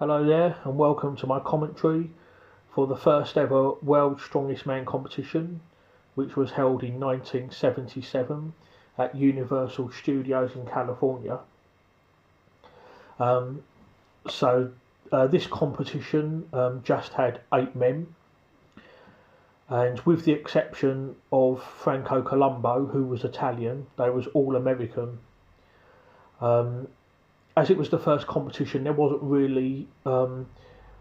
Hello there, and welcome to my commentary for the first ever World's Strongest Man competition, which was held in 1977 at Universal Studios in California. Um, this competition just had 8 men, and with the exception of Franco Columbu, who was Italian, they was all American. Um, as it was the first competition, there wasn't really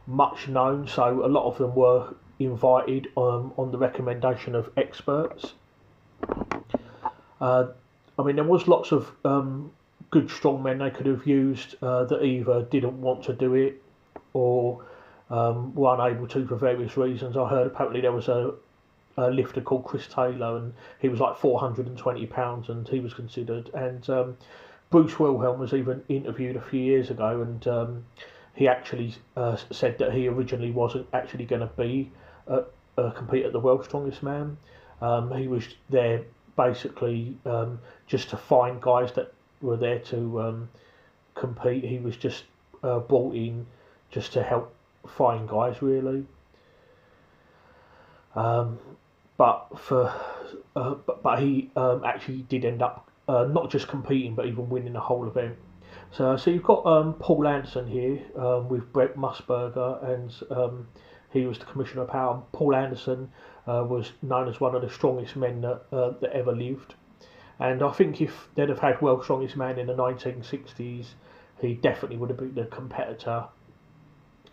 much known, so a lot of them were invited on the recommendation of experts. Uh, there was lots of good strongmen they could have used that either didn't want to do it or were unable to for various reasons. I heard apparently there was a lifter called Chris Taylor, and he was like 420 pounds, and he was considered. And Bruce Wilhelm was even interviewed a few years ago, and he actually said that he originally wasn't actually going to be compete at the World's Strongest Man. He was there basically just to find guys that were there to compete. He was just brought in just to help find guys, really. But he actually did end up not just competing but even winning the whole event. So you've got Paul Anderson here with Brent Musburger, and he was the Commissioner of Power. Paul Anderson was known as one of the strongest men that ever lived, and I think if they'd have had World's Strongest Man in the 1960s, he definitely would have been the competitor,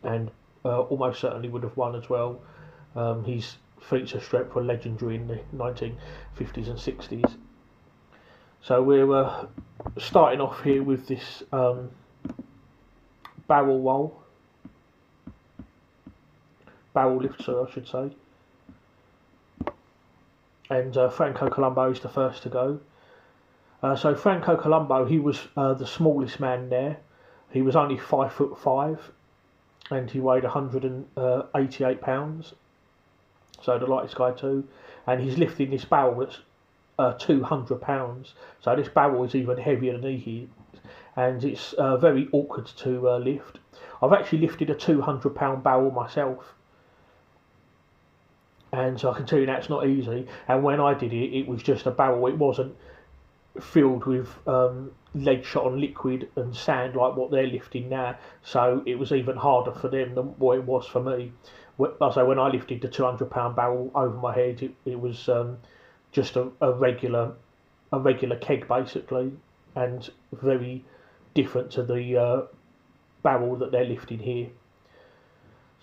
and almost certainly would have won as well. His feats of strength were legendary in the 1950s and 60s. So we're starting off here with this barrel lift, I should say. And Franco Columbu is the first to go. So Franco Columbu, he was the smallest man there. He was only 5'5", and he weighed 188 pounds. So the lightest guy too, and he's lifting this barrel that's 200 pounds. So this barrel is even heavier than he is, and it's very awkward to lift. I've actually lifted a 200-pound barrel myself, and so I can tell you that's not easy. And when I did it, it was just a barrel. It wasn't filled with lead shot on liquid and sand like what they're lifting now. So it was even harder for them than what it was for me. So when I lifted the 200-pound barrel over my head, it was just a regular keg basically, and very different to the barrel that they're lifting here.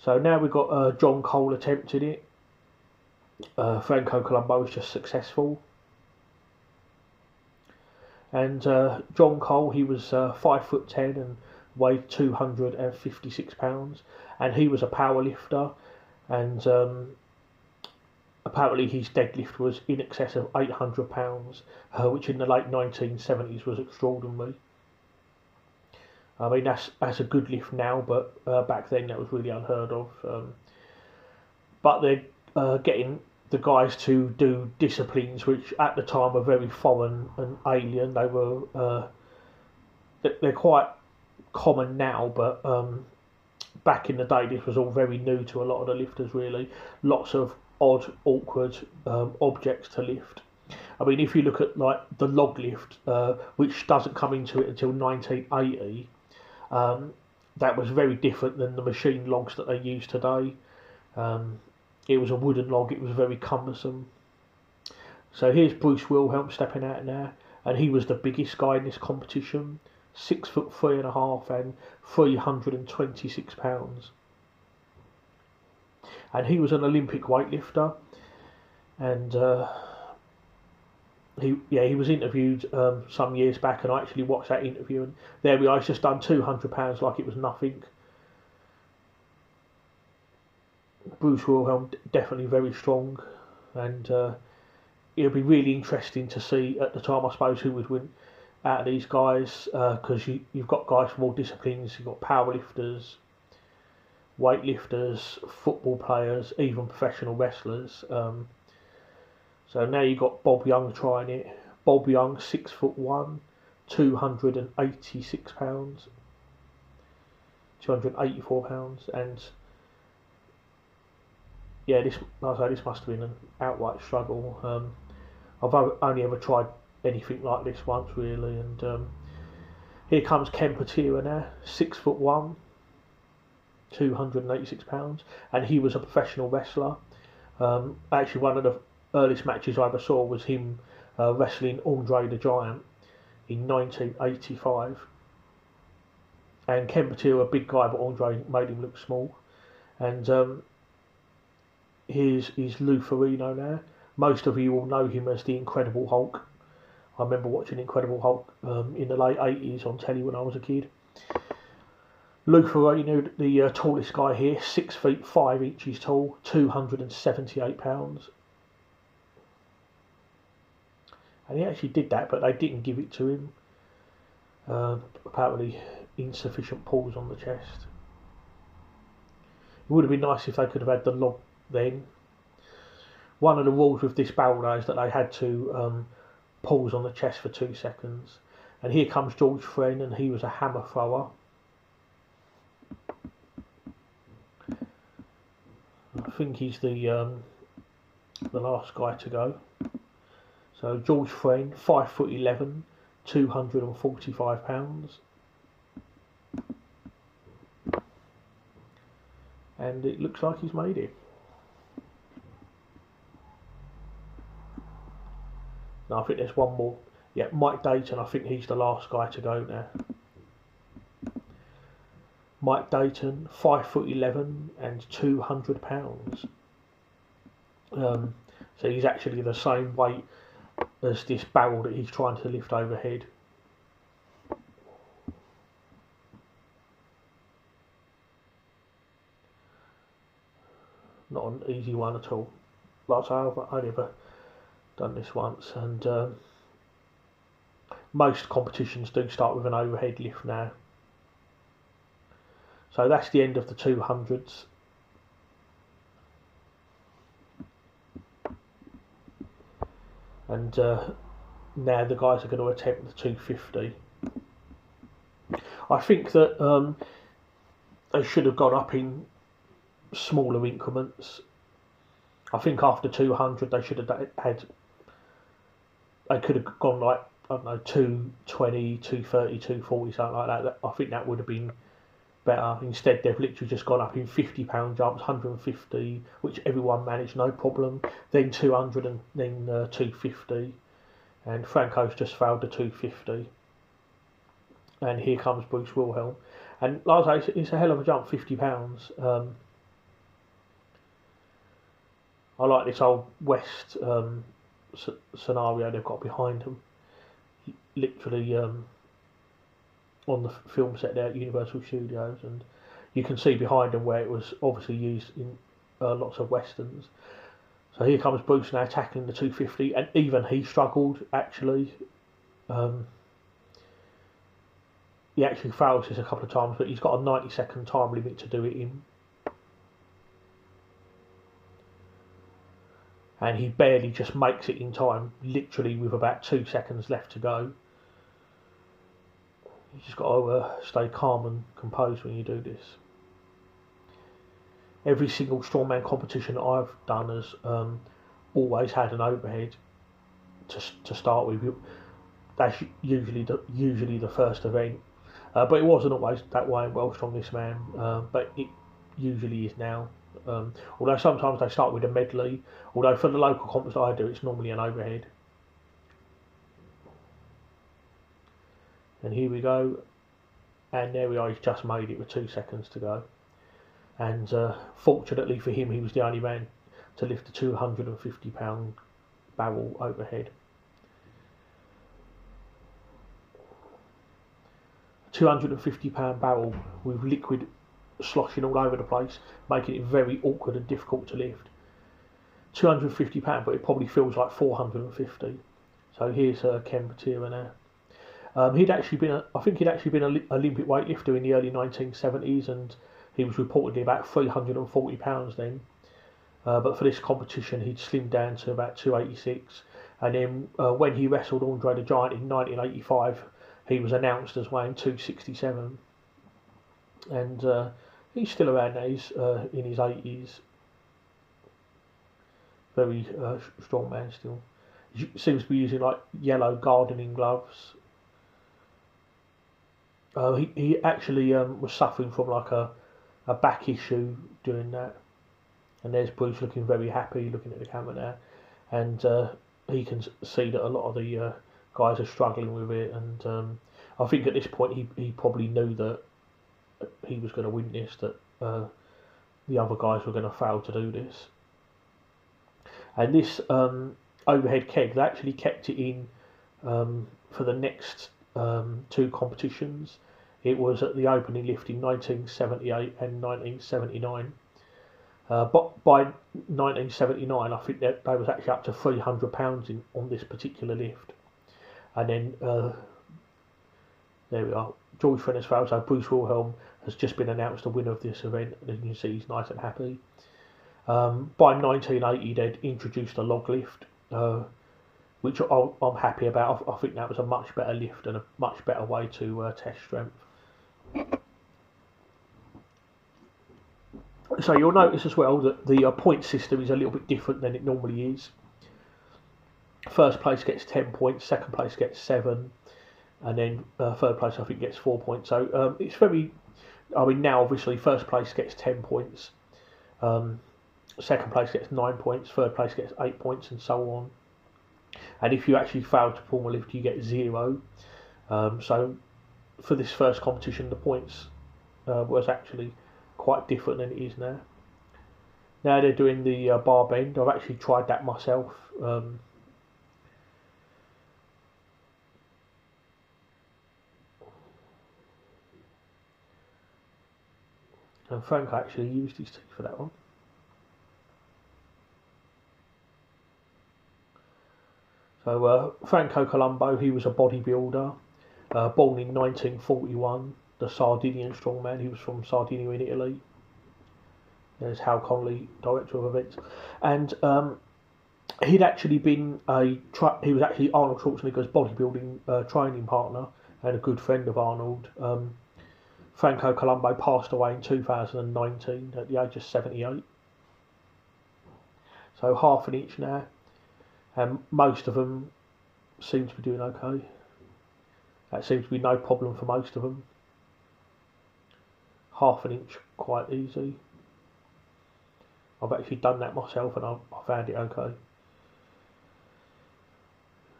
So now we've got John Cole attempted it. Franco Columbu was just successful, and John Cole, he was 5'10" and weighed 256 pounds, and he was a power lifter, and apparently his deadlift was in excess of 800 pounds, which in the late 1970s was extraordinary. I mean, that's a good lift now, but back then that was really unheard of. But they're getting the guys to do disciplines which at the time were very foreign and alien. They're quite common now, but back in the day this was all very new to a lot of the lifters, really. Lots of odd, awkward objects to lift. I mean, if you look at like the log lift, which doesn't come into it until 1980, that was very different than the machine logs that they use today. It was a wooden log. It was very cumbersome. So here's Bruce Wilhelm stepping out now, and he was the biggest guy in this competition, 6'3.5" and 326 pounds. And he was an Olympic weightlifter, and he was interviewed some years back, and I actually watched that interview, and there we are. He's just done 200 pounds like it was nothing. Bruce Wilhelm definitely very strong, and it'll be really interesting to see at the time, I suppose, who would win out of these guys, because you've got guys from all disciplines. You've got powerlifters, weightlifters, football players, even professional wrestlers. So now you've got Bob Young trying it. Bob Young, 6'1", 286 pounds. £284, and yeah, this, like I say, this must have been an outright struggle. I've only ever tried anything like this once really, and here comes Ken Patera now, 6'1", £286, and he was a professional wrestler. Actually, one of the earliest matches I ever saw was him wrestling Andre the Giant in 1985. And Ken Patera, a big guy, but Andre made him look small. And here's Lou Ferrigno now. Most of you will know him as the Incredible Hulk. I remember watching Incredible Hulk in the late 80s on telly when I was a kid. Lou Ferrigno, the tallest guy here, 6 feet 5 inches tall, £278. And he actually did that, but they didn't give it to him. Apparently insufficient pulls on the chest. It would have been nice if they could have had the lob then. One of the rules with this barrel though is that they had to pause on the chest for 2 seconds. And here comes George Friend, and he was a hammer thrower. I think he's the last guy to go. So George Friend, 5'11", £245, and it looks like he's made it. Now I think there's one more. Yeah, Mike Dayton. I think he's the last guy to go now. Mike Dayton, 5'11" and £200. So he's actually the same weight as this barrel that he's trying to lift overhead. Not an easy one at all. Like I say, I've only ever done this once, and most competitions do start with an overhead lift now. So that's the end of the 200s. And now the guys are going to attempt the 250. I think that they should have gone up in smaller increments. I think after 200 they should have had. They could have gone like, I don't know, 220, 230, 240, something like that. I think that would have been better. Instead, they've literally just gone up in £50 jumps, 150, which everyone managed no problem. Then 200 and then 250, and Franco's just failed the 250. And here comes Bruce Wilhelm, and like I say, it's a hell of a jump, £50. I like this old West scenario they've got behind them. Literally on the film set there at Universal Studios, and you can see behind them where it was obviously used in lots of westerns. So here comes Bruce now tackling the 250, and even he struggled actually. He actually fails this a couple of times, but he's got a 90-second time limit to do it in. And he barely just makes it in time, literally with about 2 seconds left to go. You just got to stay calm and composed when you do this. Every single strongman competition I've done has always had an overhead to start with. That's usually the first event, but it wasn't always that way in World's Strongest Man. But it usually is now. Although sometimes they start with a medley. Although for the local comps that I do, it's normally an overhead. And here we go, and there we are. He's just made it with 2 seconds to go. And fortunately for him, he was the only man to lift a £250 barrel overhead. £250 barrel with liquid sloshing all over the place, making it very awkward and difficult to lift. £250, but it probably feels like 450. So here's Ken Patera now. I think he'd actually been an Olympic weightlifter in the early 1970s, and he was reportedly about 340 pounds then. But for this competition, he'd slimmed down to about 286. And then when he wrestled Andre the Giant in 1985, he was announced as weighing 267. and he's still around now. He's in his 80s, very strong man still. He seems to be using like yellow gardening gloves. He actually was suffering from like a back issue doing that. And there's Bruce looking very happy, looking at the camera now, and he can see that a lot of the guys are struggling with it. And I think at this point he probably knew that he was going to win this, that the other guys were going to fail to do this. And this overhead keg, they actually kept it in for the next two competitions. It was at the opening lift in 1978 and 1979. But by 1979, I think that they was actually up to £300 on this particular lift. And then there we are. George Fenner's failed, so Bruce Wilhelm has just been announced the winner of this event, and as you can see, he's nice and happy. By 1980, they'd introduced a log lift, which I'm happy about. I think that was a much better lift and a much better way to test strength. So you'll notice as well that the point system is a little bit different than it normally is. First place gets 10 points, second place gets 7, and then third place I think gets 4 points. So it's very, I mean now obviously first place gets 10 points, second place gets 9 points, third place gets 8 points, and so on. And if you actually fail to perform a lift, you get 0. So for this first competition, the points was actually quite different than it is now. Now they're doing the bar bend. I've actually tried that myself. And Frank actually used his teeth for that one. So Franco Colombo, he was a bodybuilder, born in 1941, the Sardinian strongman. He was from Sardinia in Italy. There's Hal Connolly, director of events, and he'd actually been he was actually Arnold Schwarzenegger's bodybuilding training partner and a good friend of Arnold. Franco Colombo passed away in 2019 at the age of 78. So half an inch now, and most of them seem to be doing okay. That seems to be no problem for most of them. Half an inch, quite easy. I've actually done that myself and I found it okay.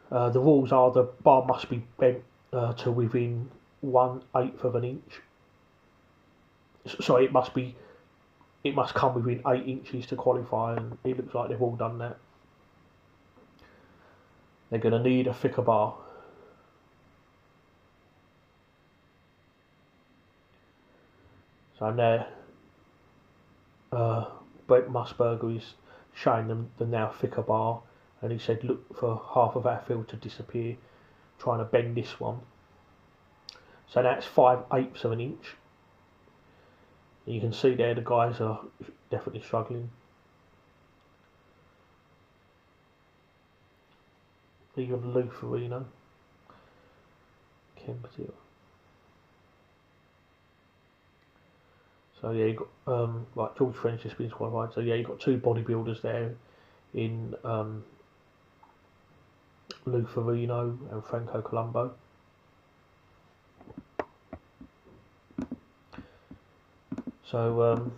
The rules are the bar must be bent to within 1/8 of an inch. Sorry, it must come within 8 inches to qualify, and it looks like they've all done that. They're going to need a thicker bar. So now Brent Musburger is showing them the now thicker bar, and he said look for half of our field to disappear, trying to bend this one. So that's 5/8 of an inch. And you can see there the guys are definitely struggling. Even Lou Ferrigno, Ken Patil. So yeah, you got like George French has been qualified. So yeah, you got two bodybuilders there in Lou Ferrigno and Franco Colombo. So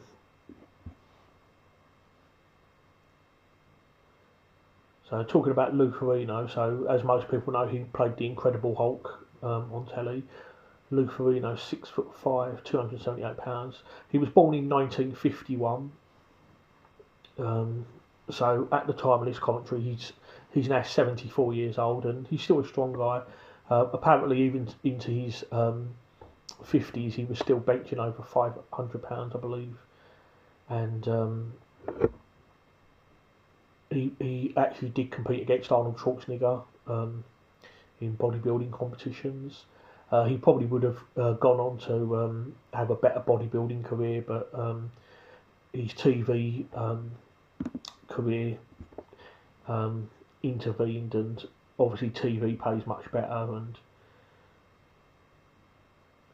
so talking about Lou Ferrigno, so as most people know, he played the Incredible Hulk on telly. Lou Ferrigno, 6'5", 278 pounds. He was born in 1951. So at the time of this commentary, he's now 74 years old, and he's still a strong guy. Apparently, even into his 50s, he was still benching over 500 pounds, I believe. And he actually did compete against Arnold Schwarzenegger in bodybuilding competitions. He probably would have gone on to have a better bodybuilding career, but his TV career intervened, and obviously TV pays much better, and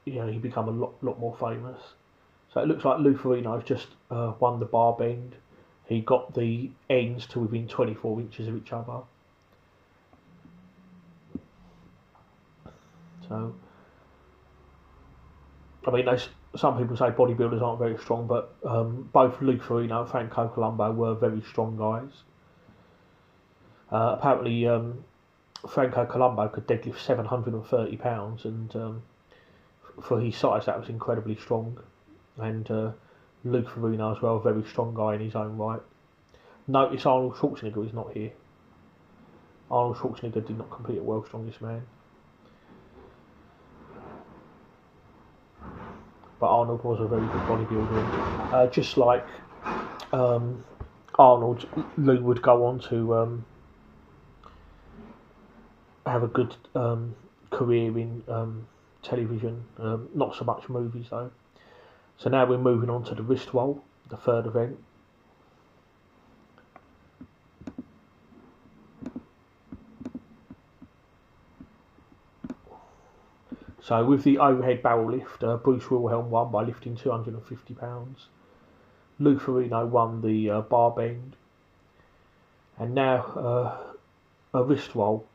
he became a lot more famous. So it looks like Lou Ferrigno's just won the bar bend. He got the ends to within 24 inches of each other. So, I mean, some people say bodybuilders aren't very strong, but both Lou Ferrigno and Franco Columbu were very strong guys. Apparently, Franco Columbu could deadlift 730 pounds, and for his size, that was incredibly strong. And Lou Ferrigno as well, a very strong guy in his own right. Notice Arnold Schwarzenegger is not here. Arnold Schwarzenegger did not compete at World's Strongest Man. But Arnold was a very good bodybuilder. Just like Arnold, Lou would go on to have a good career in television, not so much movies though. So now we're moving on to the wrist roll, the third event. So with the overhead barrel lift, Bruce Wilhelm won by lifting 250 pounds. Lou Ferrigno won the bar bend. And now a wrist roll.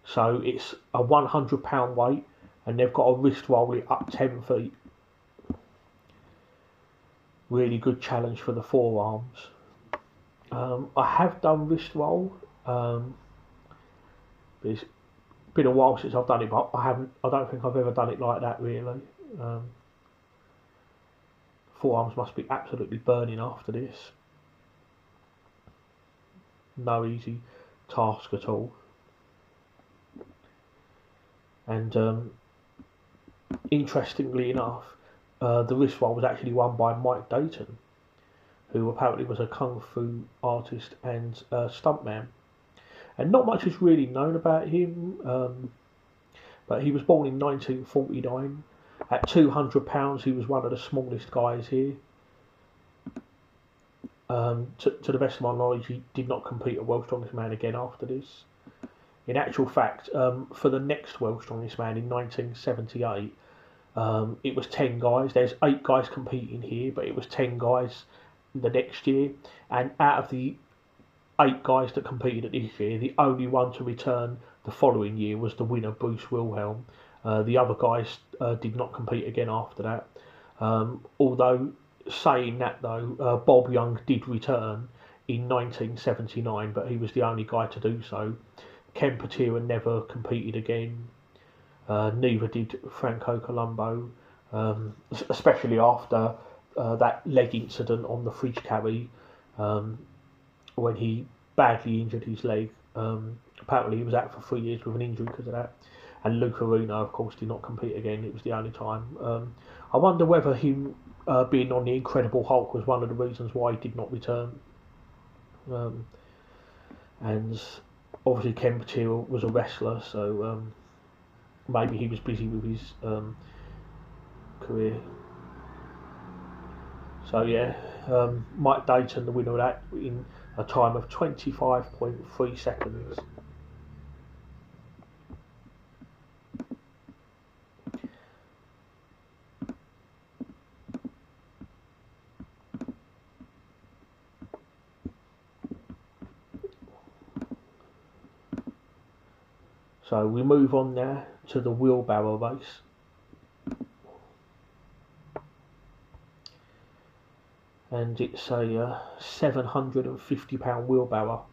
So it's a 100 pound weight, and they've got a wrist roll it up 10 feet. Really good challenge for the forearms. I have done wrist roll. It's been a while since I've done it, but I don't think I've ever done it like that really. Forearms must be absolutely burning after this. No easy task at all. And interestingly enough, the wrist roll was actually won by Mike Dayton, who apparently was a kung fu artist and stuntman. And not much is really known about him, but he was born in 1949. At 200 pounds, he was one of the smallest guys here. To the best of my knowledge, he did not compete at World's Strongest Man again after this. In actual fact, for the next World's Strongest Man in 1978, it was 10 guys. There's 8 guys competing here, but it was 10 guys the next year. And out of the 8 guys that competed at this year, the only one to return the following year was the winner, Bruce Wilhelm. The other guys did not compete again after that. Although saying that though, Bob Young did return in 1979, but he was the only guy to do so. Ken Patera never competed again. Neither did Franco Columbu, especially after that leg incident on the fridge carry, when he badly injured his leg. Apparently he was out for 3 years with an injury because of that. And Lou Ferrigno, of course, did not compete again. It was the only time. I wonder whether him being on the Incredible Hulk was one of the reasons why he did not return. And obviously Ken Patera was a wrestler, so maybe he was busy with his career. So yeah, Mike Dayton, the winner of that, in a time of 25.3 seconds. So we move on now to the wheelbarrow race. And it's a 750 pound wheelbarrow.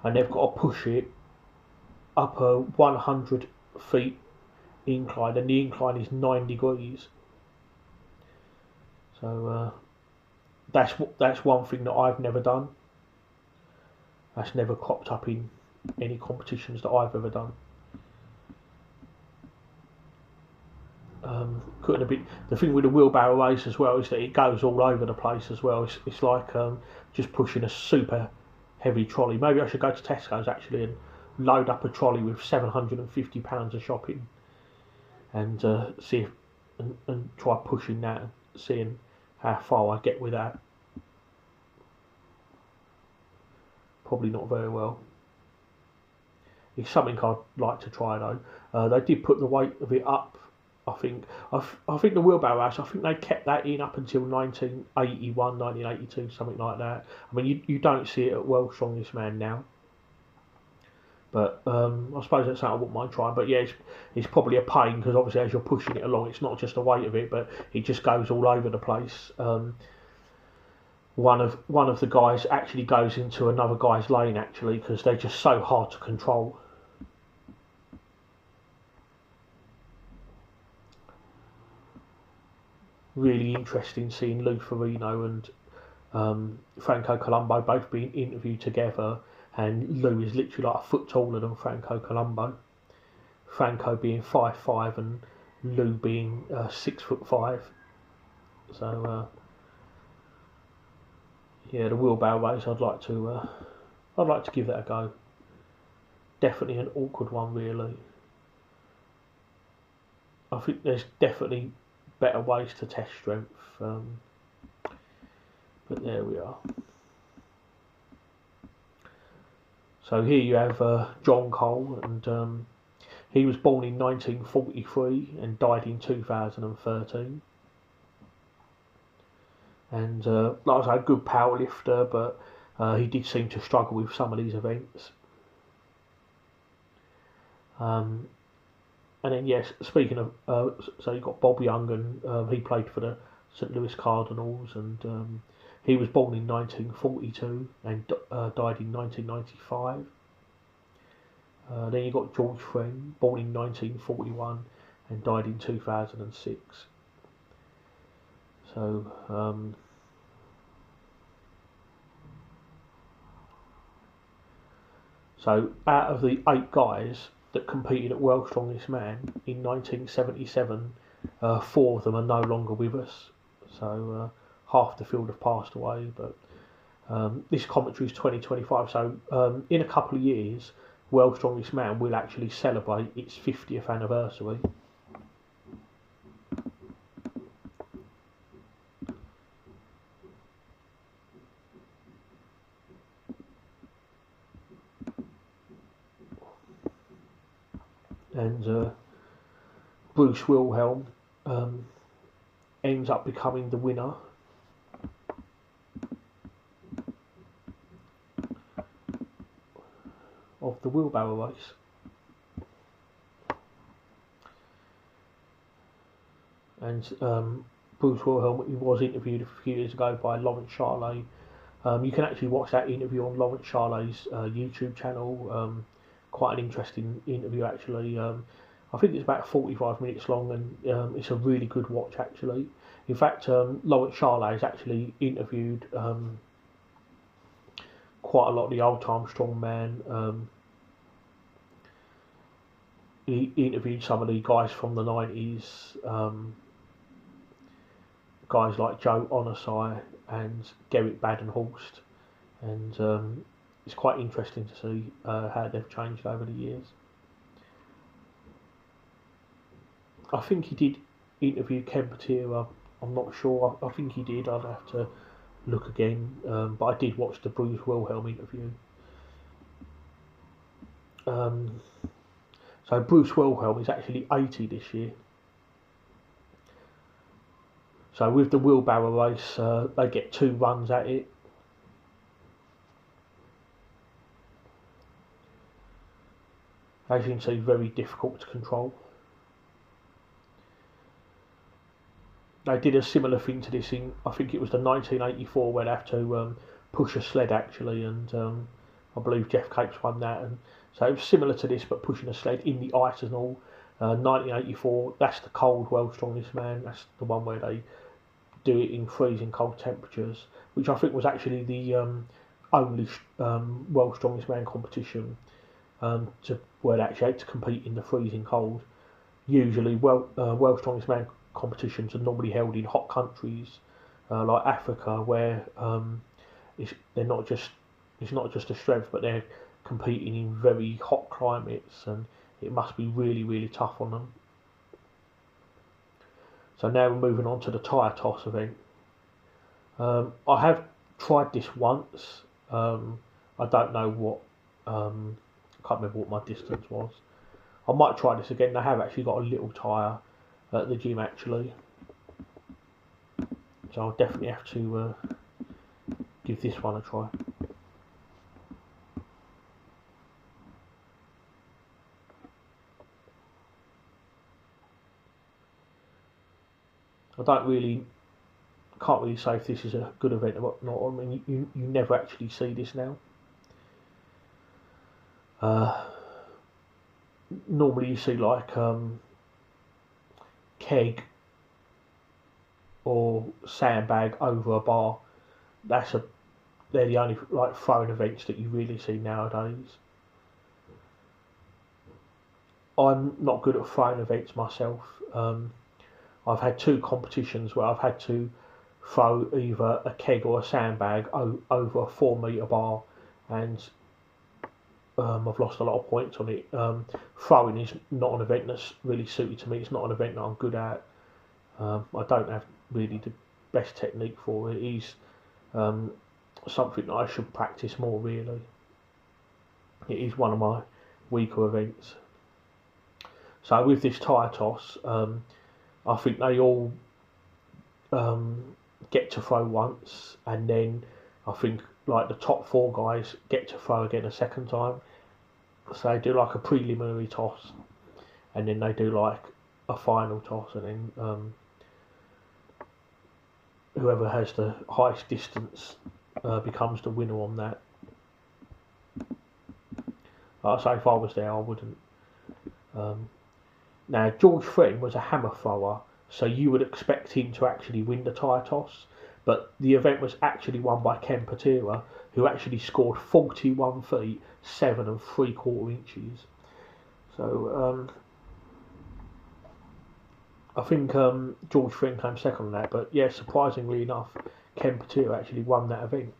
And they've got to push it up a 100 feet incline, and the incline is 9 degrees. So that's one thing that I've never done. That's never cropped up in any competitions that I've ever done. Couldn't have been. The thing with the wheelbarrow race as well is that it goes all over the place as well. It's like just pushing a super heavy trolley. Maybe I should go to Tesco's actually and load up a trolley with 750 pounds of shopping, and see if, and try pushing that, and seeing how far I get with that. Probably not very well. It's something I'd like to try though. They did put the weight of it up I think the wheelbarrow race, I think they kept that in up until 1981, 1982, something like that. I mean, you don't see it at World's Strongest Man now. But I suppose that's something I wouldn't mind trying. But yeah, it's probably a pain because obviously as you're pushing it along, it's not just the weight of it, but it just goes all over the place. One of the guys actually goes into another guy's lane actually because they're just so hard to control. Really interesting seeing Lou Ferrigno and Franco Columbu both being interviewed together, and Lou is literally like a foot taller than Franco Columbu. Franco being 5'5" and Lou being 6'5". So yeah, the wheelbarrow race I'd like to give that a go. Definitely an awkward one, really. I think there's definitely better ways to test strength, but there we are. So here you have John Cole, and he was born in 1943 and died in 2013. And like I say, a good powerlifter, but he did seem to struggle with some of these events. And then yes, speaking of, so you've got Bob Young, and he played for the St. Louis Cardinals, and he was born in 1942 and died in 1995. Then you've got George Friend, born in 1941 and died in 2006. So out of the 8 guys that competed at World's Strongest Man in 1977, 4 of them are no longer with us. So half the field have passed away. But this commentary is 2025. So in a couple of years, World's Strongest Man will actually celebrate its 50th anniversary. And Bruce Wilhelm ends up becoming the winner. Of the wheelbarrow race. And Bruce Wilhelm, he was interviewed a few years ago by Lawrence Charley. You can actually watch that interview on Lawrence Charley's YouTube channel. Quite an interesting interview actually. I think it's about 45 minutes long, and it's a really good watch actually. In fact, Lawrence Charley has actually interviewed quite a lot of the old-time strongman. He interviewed some of the guys from the 90s, guys like Joe Onosai and Gerrit Badenhorst, and it's quite interesting to see how they've changed over the years. I think he did interview Ken Patera. I'm not sure. I think he did. I'd have to look again. But I did watch the Bruce Wilhelm interview. So Bruce Wilhelm is actually 80 this year. So with the wheelbarrow race, they get 2 runs at it. As you can see, very difficult to control. They did a similar thing to this in, I think it was the 1984, where they have to push a sled actually, and I believe Jeff Capes won that. And so it was similar to this, but pushing a sled in the ice and all. 1984, that's the cold World's Strongest Man. That's the one where they do it in freezing cold temperatures, which I think was actually the only World's Strongest Man competition where they actually had to compete in the freezing cold. Usually, World's Strongest Man competitions are normally held in hot countries like Africa, where it's not just a strength, but they're competing in very hot climates, and it must be really, really tough on them. So now we're moving on to the tyre toss event. I have tried this once. I don't know what. I can't remember what my distance was. I might try this again. They have actually got a little tyre. at the gym actually. So I'll definitely have to give this one a try. Can't really say if this is a good event or not. I mean, you never actually see this now. Normally you see like keg or sandbag over a bar. They're the only like throwing events that you really see nowadays. I'm not good at throwing events myself. I've had 2 competitions where I've had to throw either a keg or a sandbag over a 4 metre bar, and I've lost a lot of points on it. Throwing is not an event that's really suited to me. It's not an event that I'm good at. I don't have really the best technique for it. It is something that I should practice more, really. It is one of my weaker events. So with this tyre toss, I think they all get to throw once, and then I think like the top 4 guys get to throw again a second time. So they do like a preliminary toss, and then they do like a final toss, and then whoever has the highest distance becomes the winner on that. Like I say, if I was there, I wouldn't. Now, George Friend was a hammer thrower, so you would expect him to actually win the tyre toss, but the event was actually won by Ken Patera, who actually scored 41 feet, 7 3/4 inches. So, I think George Friend came second on that, but yeah, surprisingly enough, Ken Patera actually won that event.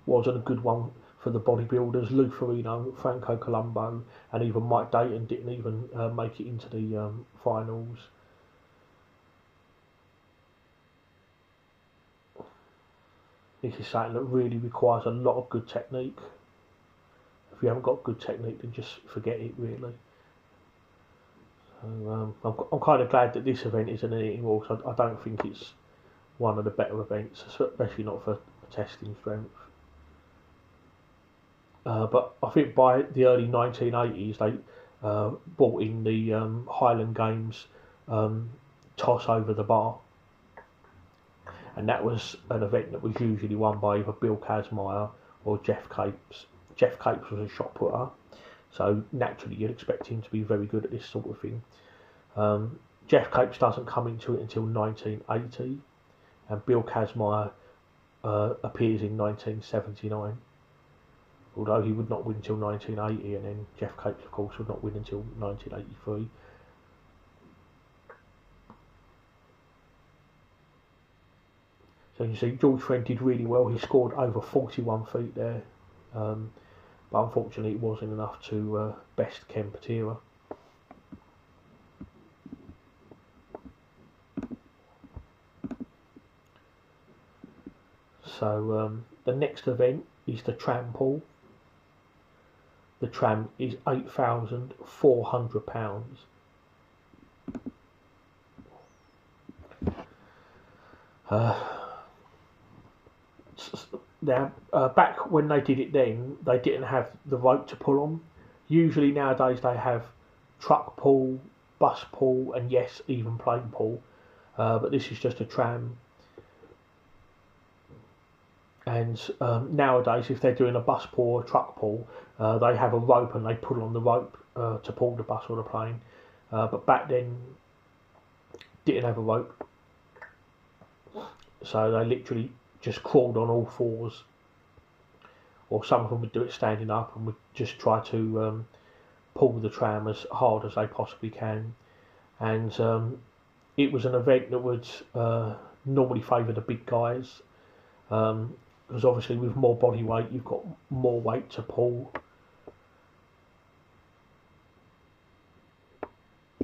Wasn't a good one for the bodybuilders. Lou Ferrigno, Franco Columbu, and even Mike Dayton didn't even make it into the finals. This is something that really requires a lot of good technique. If you haven't got good technique, then just forget it, really. So, I'm kind of glad that this event isn't anymore, because I don't think it's one of the better events, especially not for testing strength. But I think by the early 1980s, they brought in the Highland Games toss over the bar, and that was an event that was usually won by either Bill Kazmaier or Geoff Capes. Geoff Capes was a shot putter, so naturally you'd expect him to be very good at this sort of thing. Geoff Capes doesn't come into it until 1980, and Bill Kazmaier appears in 1979. Although he would not win until 1980, and then Geoff Capes, of course, would not win until 1983. So you see, George Friend did really well. He scored over 41 feet there, but unfortunately it wasn't enough to best Ken Patera. So the next event is the tram pull. The tram is £8,400. Now, back when they did it then, they didn't have the rope to pull on. Usually nowadays they have truck pull, bus pull, and yes, even plane pull. But this is just a tram. And nowadays, if they're doing a bus pull or a truck pull, they have a rope and they pull on the rope to pull the bus or the plane. But back then, didn't have a rope, so they literally just crawled on all fours, or some of them would do it standing up and would just try to pull the tram as hard as they possibly can. And it was an event that would normally favour the big guys, because obviously with more body weight you've got more weight to pull,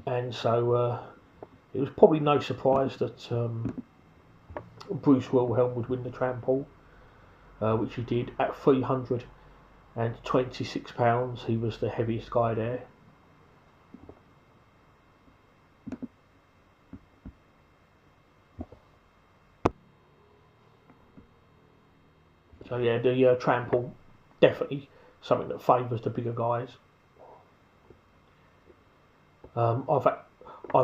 and so it was probably no surprise that Bruce Wilhelm would win the tram pull. which he did at 326 pounds. He was the heaviest guy there. So yeah, the trample definitely something that favours the bigger guys. I've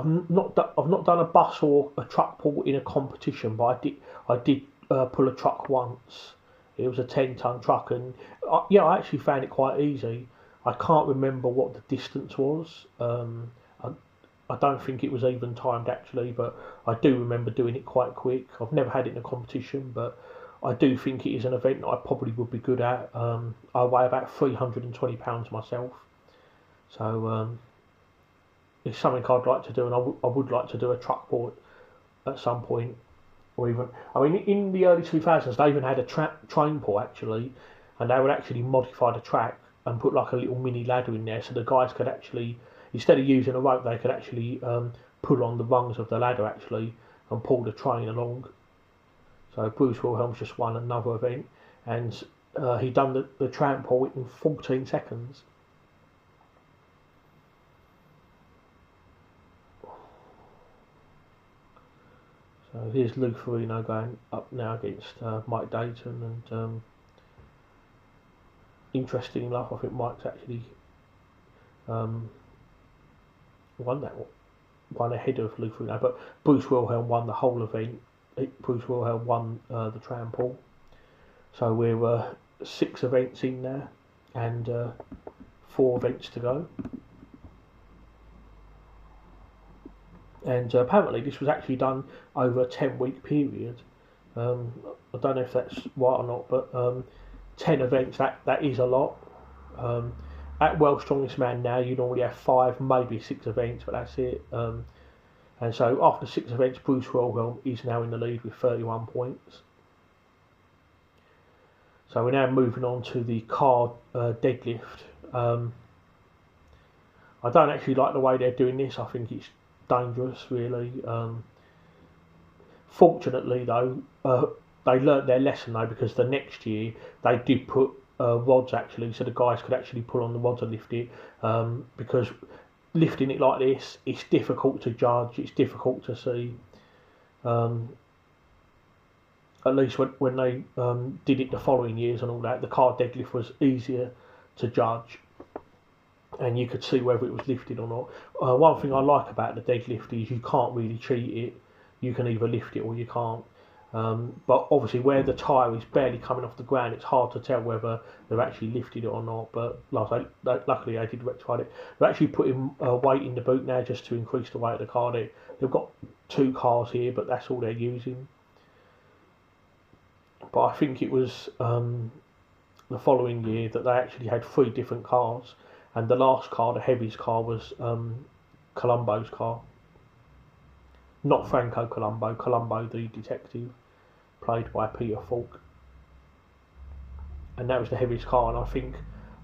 not done a bus or a truck pull in a competition, but I did pull a truck once. It was a 10-ton truck, and I actually found it quite easy. I can't remember what the distance was. I don't think it was even timed actually, but I do remember doing it quite quick. I've never had it in a competition, but I do think it is an event that I probably would be good at. I weigh about 320 pounds myself, so it's something I'd like to do, and I would like to do a truck pull at some point. Or even, I mean, in the early 2000s, they even had a train pull actually, and they would actually modify the track and put like a little mini ladder in there, so the guys could actually, instead of using a rope, they could actually pull on the rungs of the ladder actually and pull the train along. So Bruce Wilhelms just won another event, and he done the tramp pull in 14 seconds. So here's Lou Ferrigno going up now against Mike Dayton, and interesting enough, I think Mike's actually won that one ahead of Lou Ferrigno, but Bruce Wilhelm won the whole event. Bruce Wilhelm won the tram pull. So we're 6 events in there, and 4 events to go. And apparently this was actually done over a 10-week period. I don't know if that's right or not, but 10 events, that is a lot. At World's Strongest Man now, you normally have 5, maybe 6 events, but that's it. And so after 6 events, Bruce Wilhelm is now in the lead with 31 points. So we're now moving on to the car deadlift. I don't actually like the way they're doing this. I think it's dangerous, really. Fortunately, though, they learnt their lesson though, because the next year they did put rods actually, so the guys could actually pull on the rods and lift it. Because lifting it like this, it's difficult to judge. It's difficult to see. At least when they did it the following years and all that, the car deadlift was easier to judge, and you could see whether it was lifted or not. One thing I like about the deadlift is you can't really cheat it. You can either lift it or you can't. But obviously where the tyre is barely coming off the ground, it's hard to tell whether they've actually lifted it or not. But luckily they did rectify it. They're actually putting weight in the boot now just to increase the weight of the car. They've got 2 cars here, but that's all they're using. But I think it was the following year that they actually had 3 different cars, and the last car, the heaviest car, was Columbo's car. Not Franco Columbo, Columbo the detective, played by Peter Falk. And that was the heaviest car, and I think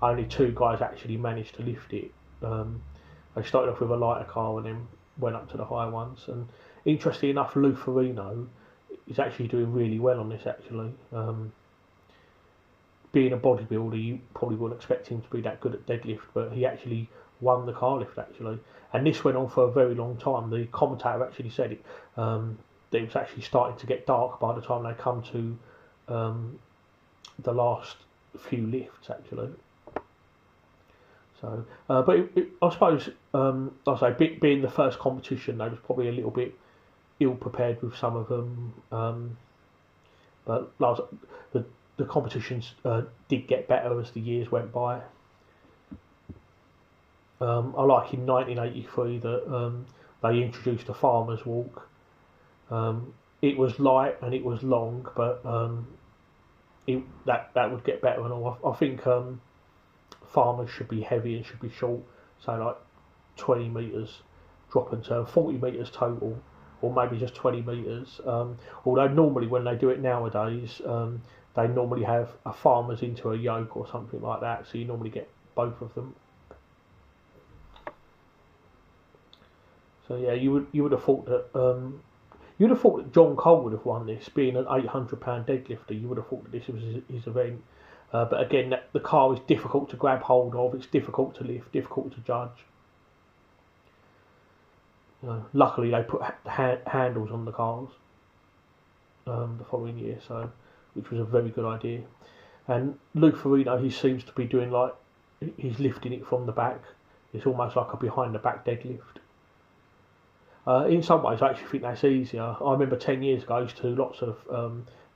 only 2 guys actually managed to lift it. They started off with a lighter car and then went up to the higher ones. And interestingly enough, Lou Ferrigno is actually doing really well on this actually. Being a bodybuilder, you probably wouldn't expect him to be that good at deadlift, but he actually won the car lift actually, and this went on for a very long time. The commentator actually said it, that it was actually starting to get dark by the time they come to the last few lifts actually. So, but I suppose, like I say, being the first competition, they was probably a little bit ill prepared with some of them. But like, the competitions did get better as the years went by. I like in 1983 that they introduced the farmer's walk. It was light and it was long, but that would get better and all. I think farmers should be heavy and should be short, so like 20 metres drop and turn, 40 metres total, or maybe just 20 metres. Although normally when they do it nowadays, they normally have a farmer's into a yoke or something like that, so you normally get both of them. So yeah, you would have thought that You'd have thought that John Cole would have won this, being an £800 deadlifter. You would have thought that this was his event. But again, the car is difficult to grab hold of. It's difficult to lift, difficult to judge. Luckily, they put handles on the cars the following year, so which was a very good idea. And Lou Ferrigno, he seems to be doing like he's lifting it from the back. It's almost like a behind the back deadlift. In some ways, I actually think that's easier. I remember 10 years ago, I used to do lots of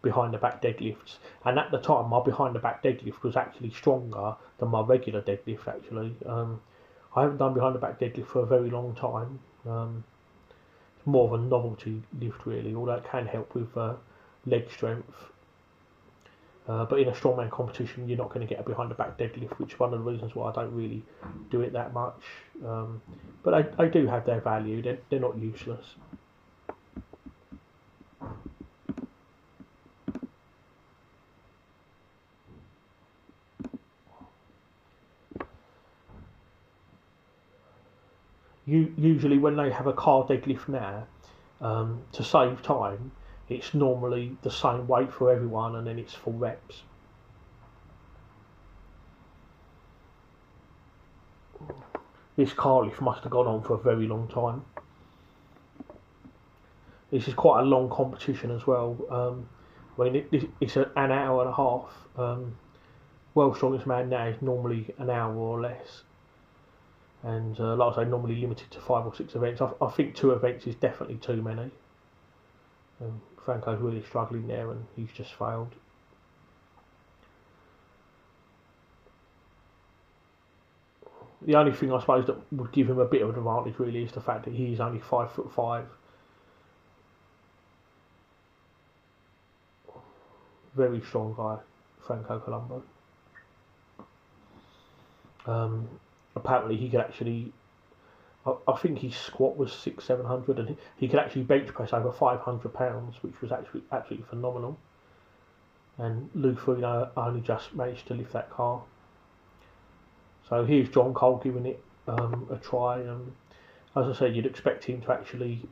behind the back deadlifts, and at the time, my behind the back deadlift was actually stronger than my regular deadlift. Actually, I haven't done behind the back deadlift for a very long time. It's more of a novelty lift, really, although it can help with leg strength. But in a strongman competition, you're not going to get a behind the back deadlift, which is one of the reasons why I don't really do it that much. But they do have their value. They're not useless. Usually when they have a car deadlift now, to save time, it's normally the same weight for everyone, and then it's full reps. This car lift must have gone on for a very long time. This is quite a long competition as well. It's an hour and a half. World's Strongest Man now is normally an hour or less. And like I say, normally limited to 5 or 6 events. I think 2 events is definitely too many. Franco's really struggling there, and he's just failed. The only thing I suppose that would give him a bit of an advantage really is the fact that he's only 5'5". Very strong guy, Franco Colombo. Apparently he could actually, I think his squat was 600-700, and he could actually bench press over £500, which was actually absolutely phenomenal. And Lou Ferrigno only just managed to lift that car. So here's John Cole giving it a try. As I said, you'd expect him to actually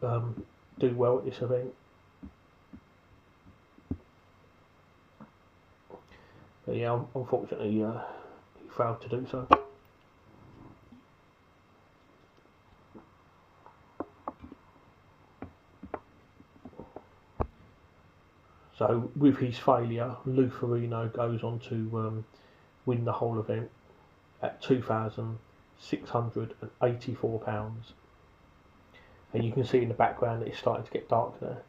do well at this event. But yeah, unfortunately, he failed to do so. So with his failure, Lou Ferrigno goes on to win the whole event at £2,684. And you can see in the background that it's starting to get dark there.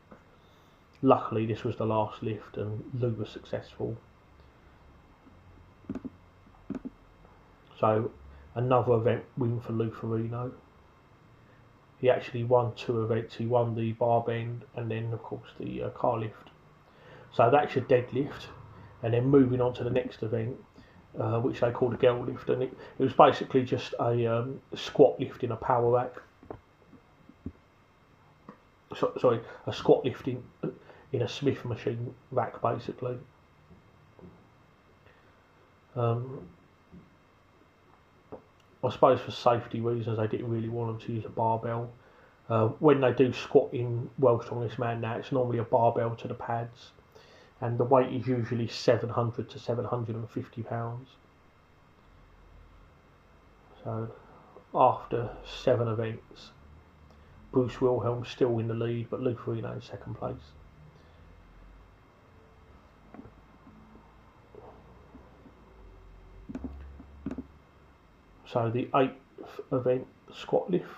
Luckily, this was the last lift, and Lou was successful. So another event win for Lou Ferrigno. He actually won 2 events. He won the bar bend and then, of course, the car lift. So that's your deadlift, and then moving on to the next event, which they called a girl lift, and it was basically just a squat lift in a power rack. Sorry, a squat lift in a Smith machine rack, basically. I suppose for safety reasons they didn't really want them to use a barbell. When they do squat in World's Strongest Man now, it's normally a barbell to the pads, and the weight is usually 700 to 750 pounds. So after 7 events, Bruce Wilhelm's still in the lead, but Lou Ferrigno in second place. So the 8th event, squat lift.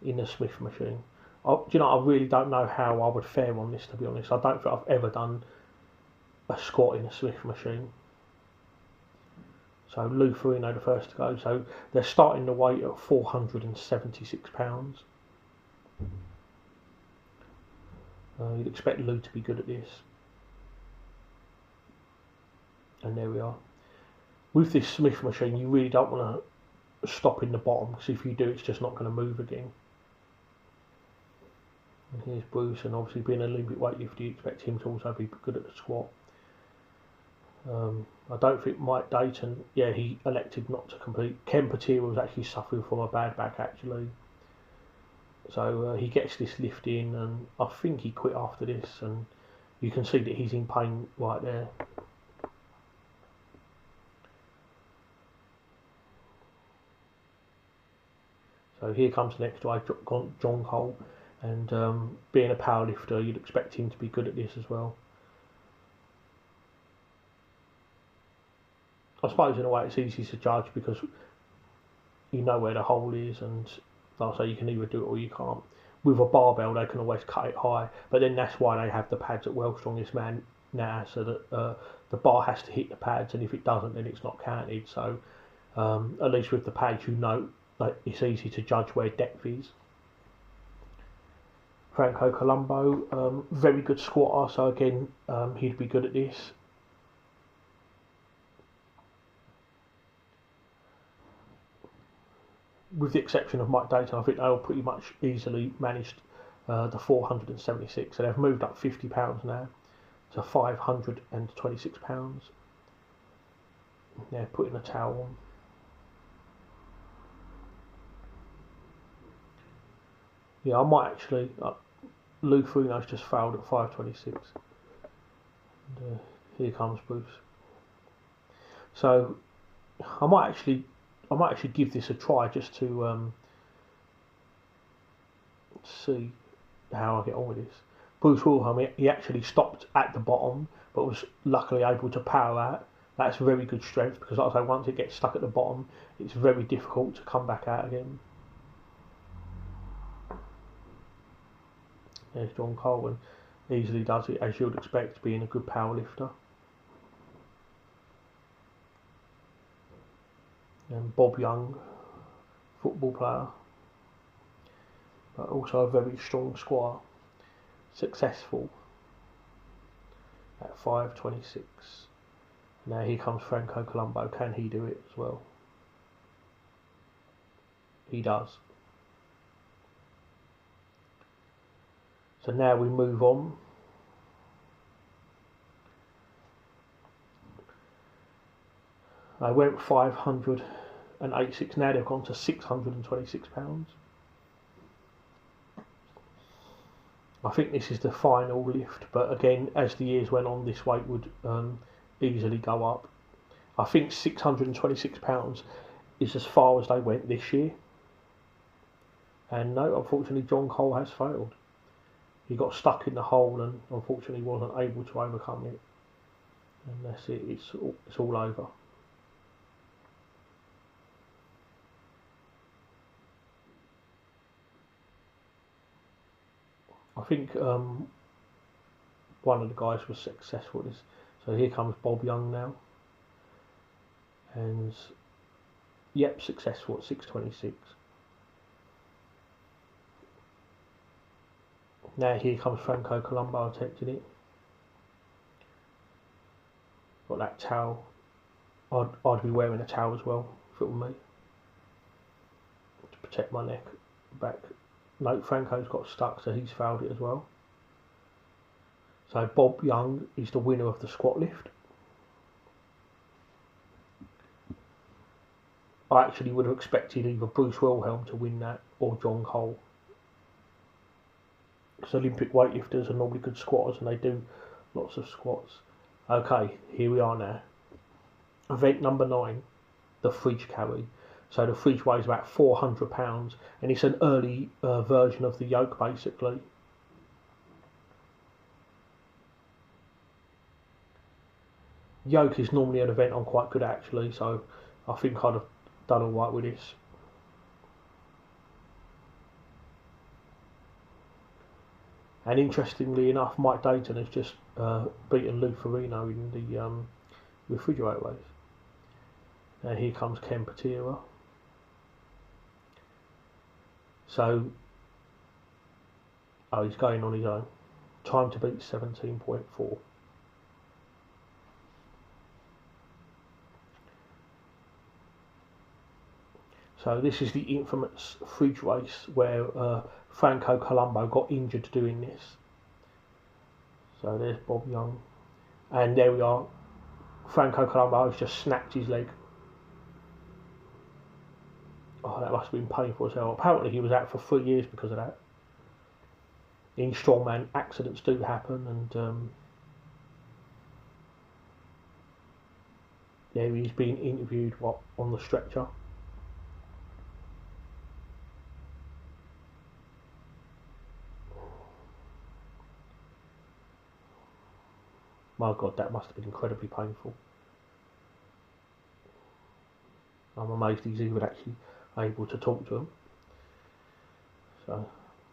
In a Smith machine. I really don't know how I would fare on this, to be honest. I don't think I've ever done a squat in a Smith machine. So Lou Ferrigno the first to go. So they're starting the weight at £476. You'd expect Lou to be good at this. And there we are. With this Smith machine, you really don't want to stop in the bottom, because if you do, it's just not going to move again. And here's Bruce, and obviously being an Olympic weightlifter, you expect him to also be good at the squat. I don't think Mike Dayton, yeah, he elected not to compete. Ken Patera was actually suffering from a bad back actually. So he gets this lift in, and I think he quit after this, and you can see that he's in pain right there. So here comes the next guy, John Cole, and being a powerlifter, you'd expect him to be good at this as well. I suppose in a way it's easy to judge because you know where the hole is, and like I say, you can either do it or you can't. With a barbell, they can always cut it high, but then that's why they have the pads at World's Strongest Man now, so that the bar has to hit the pads, and if it doesn't, then it's not counted. So at least with the pads, you know that it's easy to judge where depth is. Franco Colombo, very good squatter, so again, he'd be good at this. With the exception of Mike Dayton, I think they all pretty much easily managed the 476. So they've moved up £50 now to £526. Yeah, putting a towel on. Yeah, I might actually. Lou Ferrigno's just failed at 526. And here comes Bruce. So I might actually give this a try just to see how I get on with this. Bruce Wilhelm, he actually stopped at the bottom, but was luckily able to power out. That's very good strength because, like I say, once it gets stuck at the bottom, it's very difficult to come back out again. There's John Cole, and easily does it as you'd expect, being a good power lifter. And Bob Young, football player, but also a very strong squatter, successful at 526. Now here comes Franco Colombo. Can he do it as well? He does. So now we move on. I went 586. Now they've gone to £626. I think this is the final lift, but again, as the years went on, this weight would easily go up. I think £626 is as far as they went this year. And no, unfortunately, John Cole has failed. He got stuck in the hole and unfortunately wasn't able to overcome it. And that's it, it's all over. I think one of the guys was successful at this. So here comes Bob Young now. And yep, successful at 626. Now here comes Franco Colombo attempting it. Got that towel. I'd be wearing a towel as well, if it were me, to protect my neck, back. No, Franco's got stuck, so he's failed it as well. So Bob Young is the winner of the squat lift. I actually would have expected either Bruce Wilhelm to win that or John Cole. Because Olympic weightlifters are normally good squatters and they do lots of squats. Okay, here we are now. Event number 9, the fridge carry. So the fridge weighs about £400 and it's an early version of the yoke basically. Yoke is normally an event I'm quite good at actually, so I think I'd have done alright with this. And interestingly enough, Mike Dayton has just beaten Lou Ferrigno in the refrigerator race. Now here comes Ken Patera. So, he's going on his own. Time to beat 17.4. So this is the infamous fridge race where Franco Colombo got injured doing this. So there's Bob Young. And there we are. Franco Colombo has just snapped his leg. Oh, that must have been painful as hell. Apparently he was out for 3 years because of that. In strongman, accidents do happen, and yeah, he's being interviewed on the stretcher. My God, that must have been incredibly painful. I'm amazed he's even actually able to talk to him. So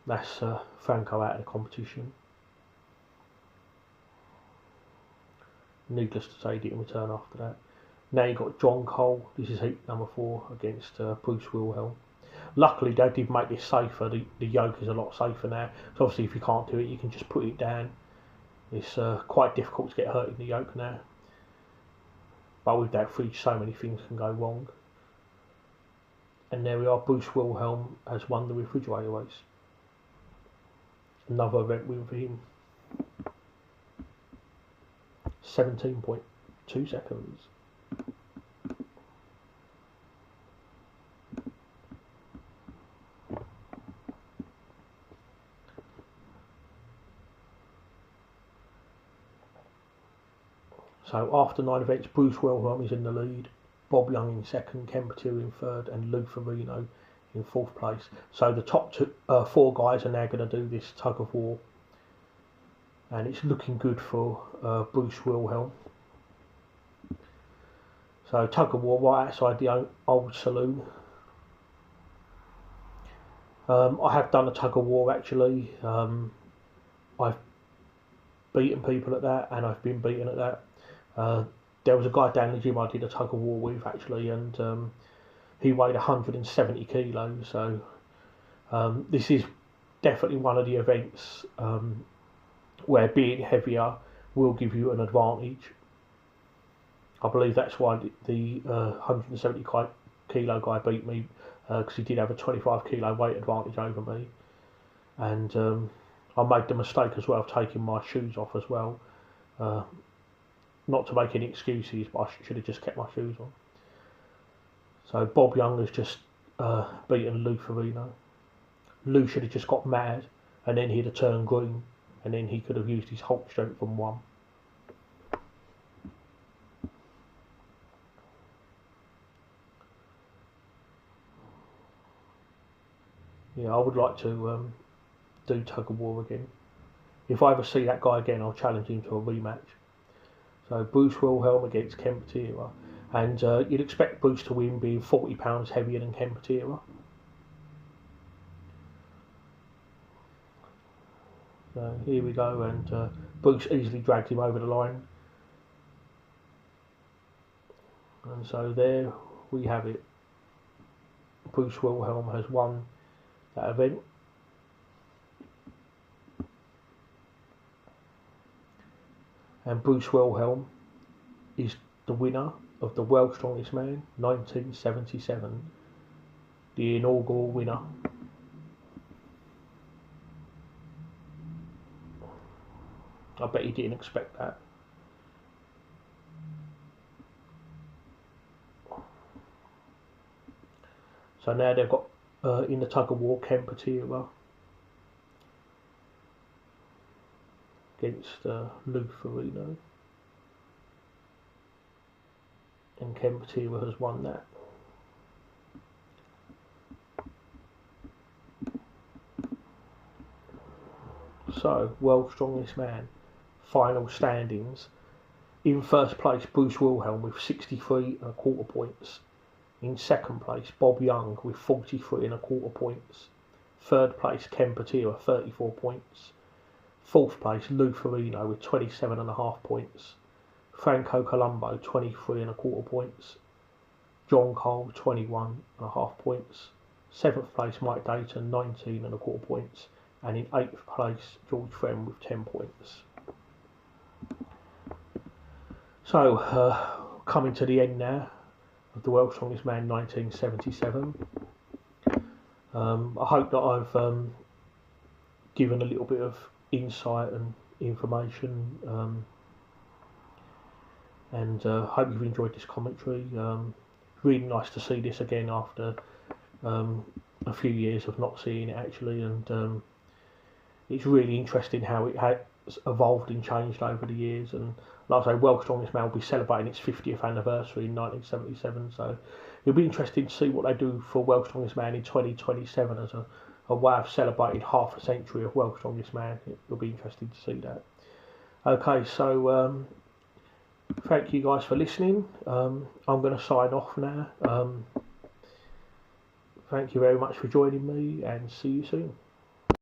that's Franco out of the competition. Needless to say, he didn't return after that. Now you got John Cole. This is heat number 4 against Bruce Wilhelm. Luckily, they did make this safer. The yoke is a lot safer now. So obviously, if you can't do it, you can just put it down. It's quite difficult to get hurt in the yoke now. But with that fridge, so many things can go wrong. And there we are. Bruce Wilhelm has won the refrigerator race. Another event win for him. 17.2 seconds. So after 9 events, Bruce Wilhelm is in the lead, Bob Young in second, Ken Patera in third, and Lou Ferrigno in 4th place. So the top 4 guys are now going to do this tug of war, and it's looking good for Bruce Wilhelm. So tug of war right outside the old saloon. I have done a tug of war actually. I've beaten people at that, and I've been beaten at that. There was a guy down the gym I did a tug of war with actually, and he weighed 170 kilos. So this is definitely one of the events where being heavier will give you an advantage. I believe that's why the 170 kilo guy beat me, because he did have a 25 kilo weight advantage over me, and I made the mistake as well of taking my shoes off as well. Not to make any excuses, but I should have just kept my shoes on. So Bob Young has just beaten Lou Ferrigno. Lou should have just got mad, and then he'd have turned green, and then he could have used his Hulk strength and won. Yeah, I would like to do tug of war again. If I ever see that guy again, I'll challenge him to a rematch. So Bruce Wilhelm against Ken Patera, and you'd expect Bruce to win, being 40 pounds heavier than Ken Patera. So here we go, and Bruce easily dragged him over the line. And so there we have it. Bruce Wilhelm has won that event. And Bruce Wilhelm is the winner of the World's Strongest Man 1977, the inaugural winner. I bet he didn't expect that. So now they've got in the tug of war Ken Patera against Lou Ferrigno, and Ken Patera has won that. So, World's Strongest Man, final standings. In first place, Bruce Wilhelm with 63.25 points. In second place, Bob Young with 43.25 points. Third place, Ken Patera, 34 points. Fourth place, Lou Ferrigno with 27.5 points. Franco Colombo, 23.25 points. John Cole, 21.5 points. Seventh place, Mike Dayton, 19.25 points. And in 8th place, George Friend with 10 points. So, coming to the end now of the World's Strongest Man 1977. I hope that I've given a little bit of insight and information. and hope you've enjoyed this commentary. Really nice to see this again after a few years of not seeing it actually, and it's really interesting how it has evolved and changed over the years. And like I say, World's Strongest Man will be celebrating its 50th anniversary in 1977, so it'll be interesting to see what they do for World's Strongest Man in 2027 as a way of celebrating half a century of World's Strongest Man. It'll be interesting to see that. Okay, so thank you guys for listening. I'm going to sign off now. Thank you very much for joining me, and see you soon.